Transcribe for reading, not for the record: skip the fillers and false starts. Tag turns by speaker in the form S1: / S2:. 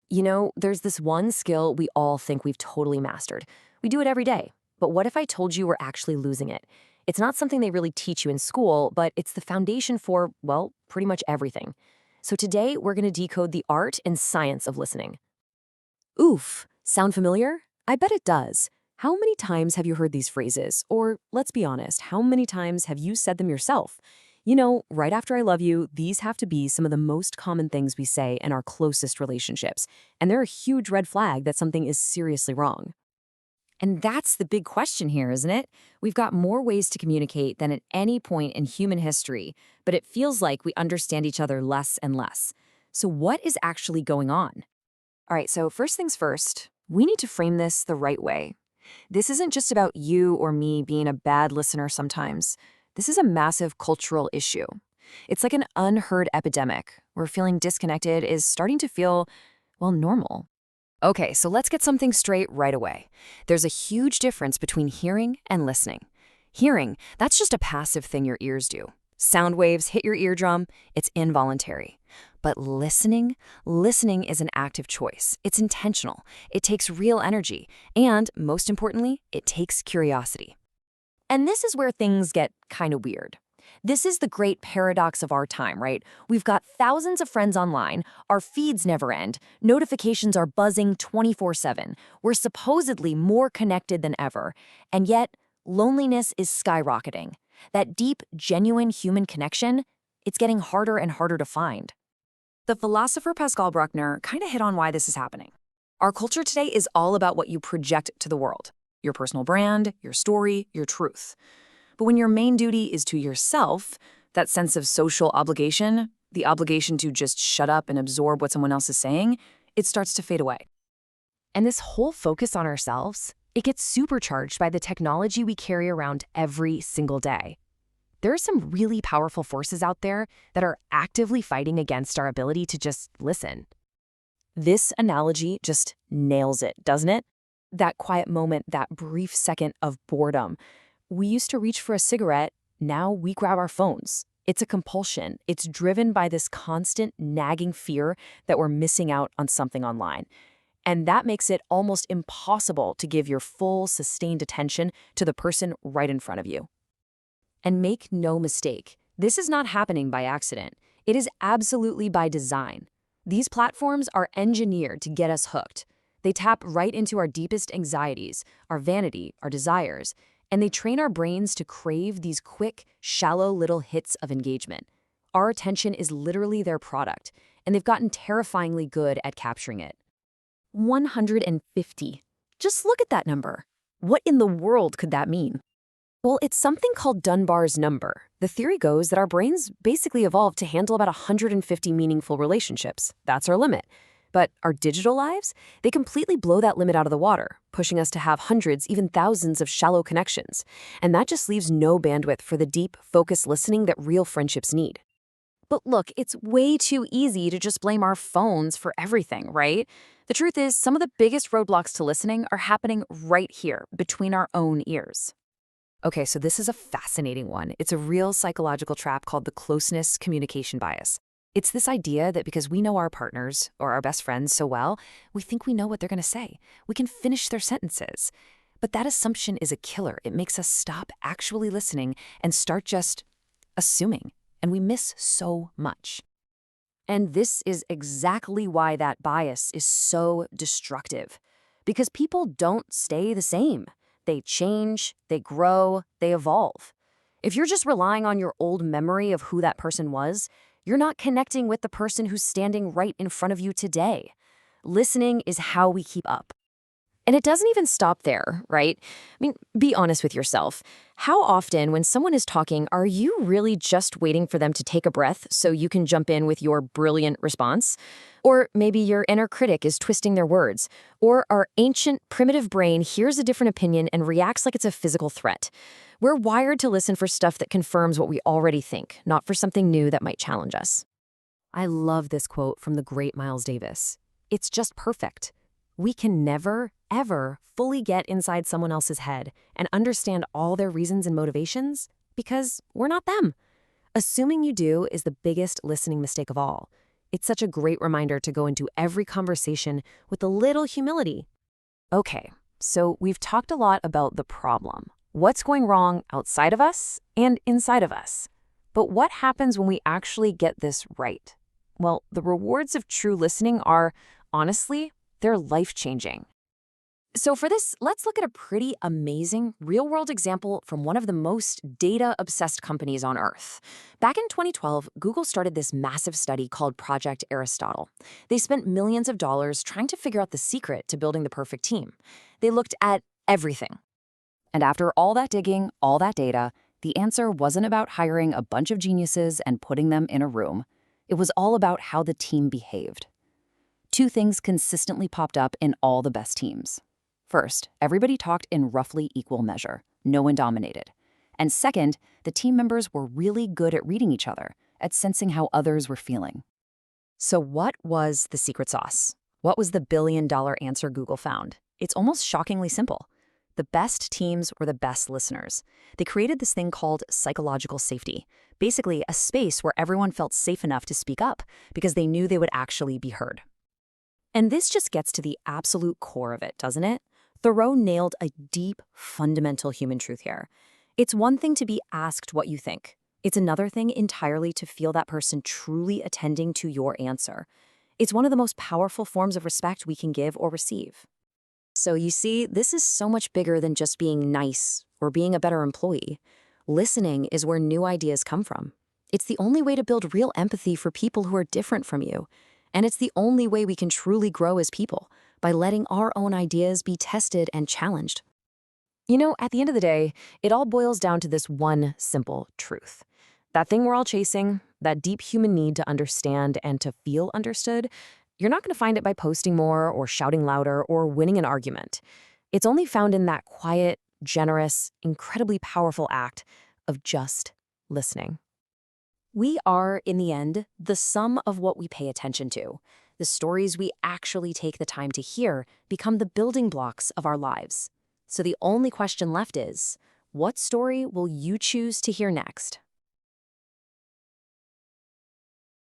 S1: There's this one skill we all think we've totally mastered. We do it every day. But what if I told you we're actually losing it? It's not something they really teach you in school, but it's the foundation for, well, pretty much everything. So today, we're going to decode the art and science of listening. Oof, sound familiar? I bet it does. How many times have you heard these phrases? Or, let's be honest, how many times have you said them yourself? Right after I love you, these have to be some of the most common things we say in our closest relationships. And they're a huge red flag that something is seriously wrong.
S2: And that's the big question here, isn't it? We've got more ways to communicate than at any point in human history, but it feels like we understand each other less and less. So what is actually going on?
S1: All right, so first things first, we need to frame this the right way. This isn't just about you or me being a bad listener sometimes. This is a massive cultural issue. It's like an unheard epidemic where feeling disconnected is starting to feel, well, normal. Okay, so let's get something straight right away. There's a huge difference between hearing and listening. Hearing, that's just a passive thing your ears do. Sound waves hit your eardrum, it's involuntary. But listening is an active choice. It's intentional. It takes real energy. And, most importantly, it takes curiosity. And this is where things get kind of weird. This is the great paradox of our time, right? We've got thousands of friends online, our feeds never end, notifications are buzzing 24/7. We're supposedly more connected than ever, and yet loneliness is skyrocketing. That deep, genuine human connection, it's getting harder and harder to find. The philosopher Pascal Bruckner kind of hit on why this is happening. Our culture today is all about what you project to the world. Your personal brand, your story, your truth. But when your main duty is to yourself, that sense of social obligation, the obligation to just shut up and absorb what someone else is saying, it starts to fade away. And this whole focus on ourselves, it gets supercharged by the technology we carry around every single day. There are some really powerful forces out there that are actively fighting against our ability to just listen. This analogy just nails it, doesn't it? That quiet moment, that brief second of boredom. We used to reach for a cigarette, now we grab our phones. It's a compulsion. It's driven by this constant nagging fear that we're missing out on something online. And that makes it almost impossible to give your full, sustained attention to the person right in front of you. And make no mistake, this is not happening by accident. It is absolutely by design. These platforms are engineered to get us hooked. They tap right into our deepest anxieties, our vanity, our desires, and they train our brains to crave these quick, shallow little hits of engagement. Our attention is literally their product, and they've gotten terrifyingly good at capturing it. 150. Just look at that number. What in the world could that mean? Well, it's something called Dunbar's number. The theory goes that our brains basically evolved to handle about 150 meaningful relationships. That's our limit. But our digital lives, they completely blow that limit out of the water, pushing us to have hundreds, even thousands of shallow connections. And that just leaves no bandwidth for the deep, focused listening that real friendships need. But look, it's way too easy to just blame our phones for everything, right? The truth is, some of the biggest roadblocks to listening are happening right here, between our own ears. Okay, so this is a fascinating one. It's a real psychological trap called the closeness communication bias. It's this idea that because we know our partners or our best friends so well, we think we know what they're going to say. We can finish their sentences. But that assumption is a killer. It makes us stop actually listening and start just assuming. And we miss so much. And this is exactly why that bias is so destructive. Because people don't stay the same. They change, they grow, they evolve. If you're just relying on your old memory of who that person was, you're not connecting with the person who's standing right in front of you today. Listening is how we keep up. And it doesn't even stop there, right? I mean, be honest with yourself. How often, when someone is talking, are you really just waiting for them to take a breath so you can jump in with your brilliant response? Or maybe your inner critic is twisting their words. Or our ancient, primitive brain hears a different opinion and reacts like it's a physical threat. We're wired to listen for stuff that confirms what we already think, not for something new that might challenge us. I love this quote from the great Miles Davis. It's just perfect. We can never, ever fully get inside someone else's head and understand all their reasons and motivations because we're not them. Assuming you do is the biggest listening mistake of all.
S2: It's such a great reminder to go into every conversation with a little humility.
S1: Okay, so we've talked a lot about the problem. What's going wrong outside of us and inside of us? But what happens when we actually get this right? Well, the rewards of true listening are, honestly, they're life-changing.
S2: So for this, let's look at a pretty amazing real-world example from one of the most data-obsessed companies on Earth. Back in 2012, Google started this massive study called Project Aristotle. They spent millions of dollars trying to figure out the secret to building the perfect team. They looked at everything.
S1: And after all that digging, all that data, the answer wasn't about hiring a bunch of geniuses and putting them in a room. It was all about how the team behaved. Two things consistently popped up in all the best teams. First, everybody talked in roughly equal measure. No one dominated. And second, the team members were really good at reading each other, at sensing how others were feeling.
S2: So what was the secret sauce? What was the billion-dollar answer Google found? It's almost shockingly simple. The best teams were the best listeners. They created this thing called psychological safety, basically a space where everyone felt safe enough to speak up because they knew they would actually be heard. And this just gets to the absolute core of it, doesn't it? Thoreau nailed a deep, fundamental human truth here. It's one thing to be asked what you think. It's another thing entirely to feel that person truly attending to your answer. It's one of the most powerful forms of respect we can give or receive. So you see, this is so much bigger than just being nice or being a better employee. Listening is where new ideas come from. It's the only way to build real empathy for people who are different from you. And it's the only way we can truly grow as people, by letting our own ideas be tested and challenged. You know, at the end of the day, it all boils down to this one simple truth. That thing we're all chasing, that deep human need to understand and to feel understood, you're not going to find it by posting more or shouting louder or winning an argument. It's only found in that quiet, generous, incredibly powerful act of just listening. We are, in the end, the sum of what we pay attention to. The stories we actually take the time to hear become the building blocks of our lives. So the only question left is, what story will you choose to hear next?